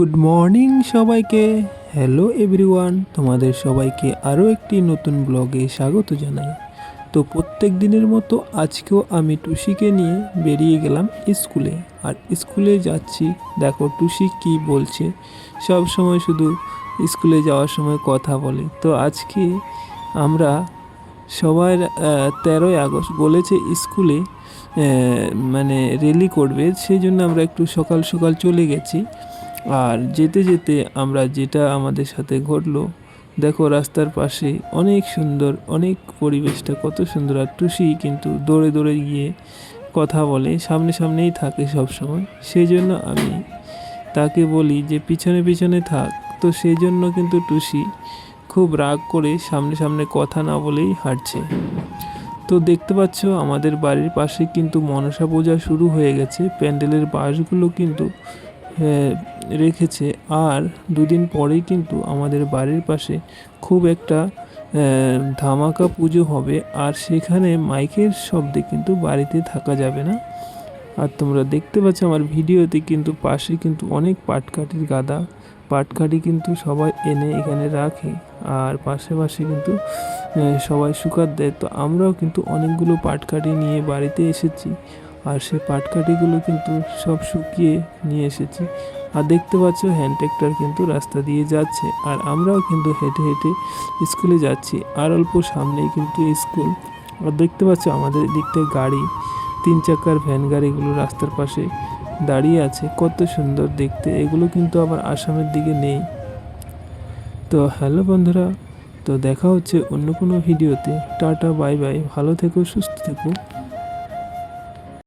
Good morning সবাইকে। Hello everyone, তোমাদের সবাইকে আরও একটি নতুন ব্লগে স্বাগত জানাই। তো প্রত্যেক দিনের মতো আজকেও আমি টুসিকে নিয়ে বেরিয়ে গেলাম স্কুলে। আর স্কুলে যাচ্ছি, দেখো টুসি কি বলছে। সব সময় শুধু স্কুলে যাওয়ার সময় কথা বলে। তো আজকে আমরা সবার 13ই আগস্ট বলেছে স্কুলে মানে র্যালি করবে, সেই জন্য আমরা একটু সকাল সকাল চলে গেছি। আর যেতে যেতে আমরা যেটা আমাদের সাথে ঘটলো, দেখো রাস্তার পাশে অনেক সুন্দর, অনেক পরিবেশটা কত সুন্দর। আর টুসি কিন্তু দৌড়ে দৌড়ে গিয়ে কথা বলে, সামনে সামনেই থাকে সব সময়। সেই জন্য আমি তাকে বলি যে পিছনে পিছনে থাক। তো সেই জন্য কিন্তু টুসি খুব রাগ করে সামনে সামনে কথা না বলেই হাঁটছে। তো দেখতে পাচ্ছ আমাদের বাড়ির পাশে কিন্তু মনসা পূজা শুরু হয়ে গেছে। প্যান্ডেলের বাঁশগুলো কিন্তু রেখেছে। আর দুদিন পরেই কিন্তু আমাদের বাড়ির পাশে খুব একটা ধামাকা পুজো হবে। আর সেখানে মাইকের শব্দে কিন্তু বাড়িতে থাকা যাবে না। আর তোমরা দেখতে পাচ্ছ আমার ভিডিওতে কিন্তু পাশে কিন্তু অনেক পাটকাঠির গাদা, পাটকাঠি কিন্তু সবাই এনে এখানে রাখে। আর পাশে পাশে কিন্তু সবাই শুকাত দেয়। তো আমরাও কিন্তু অনেকগুলো পাটকাঠি নিয়ে বাড়িতে এসেছি। আর সেই পাটকাঠিগুলো কিন্তু সব শুকিয়ে নিয়ে এসেছি। আর দেখতে পাচ্ছ হ্যান্ড ট্র্যাক্টর কিন্তু রাস্তা দিয়ে যাচ্ছে। আর আমরাও কিন্তু হেঁটে হেঁটে স্কুলে যাচ্ছি। আর অল্প সামনেই কিন্তু স্কুল। আর দেখতে পাচ্ছ আমাদের দিকটায় গাড়ি, 3 চাকার ভ্যান গাড়িগুলো রাস্তার পাশে দাঁড়িয়ে আছে, কত সুন্দর দেখতে। এগুলো কিন্তু আবার আসামের দিকে নেই। তো হ্যালো বন্ধুরা, তো দেখা হচ্ছে অন্য কোনো ভিডিওতে। টাটা, বাই বাই, ভালো থেকো, সুস্থ থেকো।